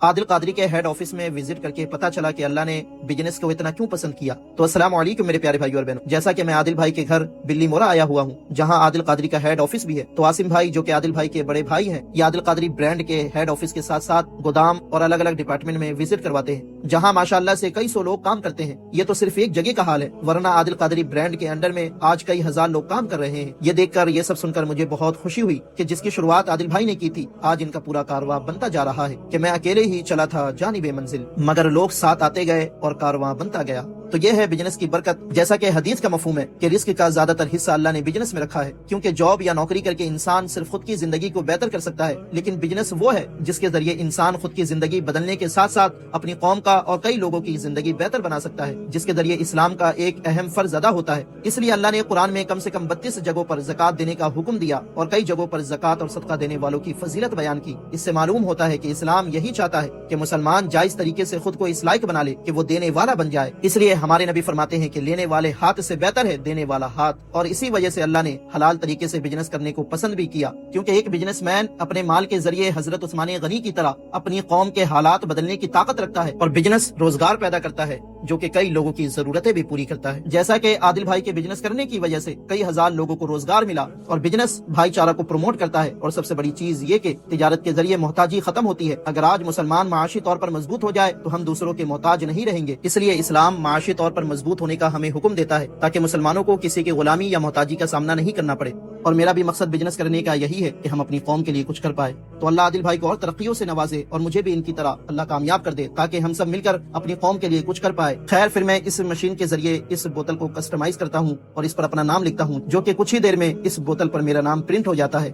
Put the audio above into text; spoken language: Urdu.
عادل قادری کے ہیڈ آفس میں وزٹ کر کے پتا چلا کہ اللہ نے بزنس کو اتنا کیوں پسند کیا۔ تو السلام علیکم میرے پیارے بھائی اور بہنوں، جیسا کہ میں عادل بھائی کے گھر بلی مورا آیا ہوا ہوں جہاں عادل قادری کا ہیڈ آفس بھی ہے، تو عاصم بھائی جو کہ عادل بھائی کے بڑے بھائی ہیں، یہ عادل قادری برانڈ کے ہیڈ آفس کے ساتھ ساتھ گودام اور الگ الگ ڈپارٹمنٹ میں وزٹ کرواتے ہیں، جہاں ماشاءاللہ سے کئی سو لوگ کام کرتے ہیں۔ یہ تو صرف ایک جگہ کا حال ہے، ورنہ عادل قادری برانڈ کے انڈر میں آج کئی ہزار لوگ کام کر رہے ہیں۔ یہ دیکھ کر، یہ سب سن کر مجھے بہت خوشی ہوئی کہ جس کی شروعات عادل بھائی نے کی تھی، آج ان کا پورا کارواں بنتا جا رہا ہے کہ میں اکیلے ہی چلا تھا جانب منزل، مگر لوگ ساتھ آتے گئے اور کارواں بنتا گیا۔ تو یہ ہے بزنس کی برکت، جیسا کہ حدیث کا مفہوم ہے کہ رزق کا زیادہ تر حصہ اللہ نے بزنس میں رکھا ہے، کیونکہ جاب یا نوکری کر کے انسان صرف خود کی زندگی کو بہتر کر سکتا ہے، لیکن بزنس وہ ہے جس کے ذریعے انسان خود کی زندگی بدلنے کے ساتھ ساتھ اپنی قوم کا اور کئی لوگوں کی زندگی بہتر بنا سکتا ہے، جس کے ذریعے اسلام کا ایک اہم فرض ادا ہوتا ہے۔ اس لیے اللہ نے قرآن میں کم سے کم 32 جگہوں پر زکوٰۃ دینے کا حکم دیا اور کئی جگہوں پر زکوٰۃ اور صدقہ دینے والوں کی فضیلت بیان کی۔ اس سے معلوم ہوتا ہے کہ اسلام یہی چاہتا ہے کہ مسلمان جائز طریقے سے خود کو اس لائق بنا لے کہ وہ دینے والا بن جائے۔ اس لیے ہمارے نبی فرماتے ہیں کہ لینے والے ہاتھ سے بہتر ہے دینے والا ہاتھ، اور اسی وجہ سے اللہ نے حلال طریقے سے بزنس کرنے کو پسند بھی کیا، کیونکہ ایک بزنس مین اپنے مال کے ذریعے حضرت عثمان غنی کی طرح اپنی قوم کے حالات بدلنے کی طاقت رکھتا ہے، اور بزنس روزگار پیدا کرتا ہے جو کہ کئی لوگوں کی ضرورتیں بھی پوری کرتا ہے۔ جیسا کہ عادل بھائی کے بزنس کرنے کی وجہ سے کئی ہزار لوگوں کو روزگار ملا، اور بزنس بھائی چارہ کو پروموٹ کرتا ہے، اور سب سے بڑی چیز یہ کہ تجارت کے ذریعے محتاجی ختم ہوتی ہے۔ اگر آج مسلمان معاشی طور پر مضبوط ہو جائے تو ہم دوسروں کے محتاج نہیں رہیں گے۔ اس لیے اسلام معاشی طور پر مضبوط ہونے کا ہمیں حکم دیتا ہے تاکہ مسلمانوں کو کسی کی غلامی یا محتاجی کا سامنا نہیں کرنا پڑے، اور میرا بھی مقصد بزنس کرنے کا یہی ہے کہ ہم اپنی قوم کے لیے کچھ کر پائے۔ تو اللہ عادل بھائی کو اور ترقیوں سے نوازے اور مجھے بھی ان کی طرح اللہ کامیاب کر دے تاکہ ہم سب مل کر اپنی قوم کے لیے کچھ کر پائے۔ خیر، پھر میں اس مشین کے ذریعے اس بوتل کو کسٹمائز کرتا ہوں اور اس پر اپنا نام لکھتا ہوں، جو کہ کچھ ہی دیر میں اس بوتل پر میرا نام پرنٹ ہو جاتا ہے۔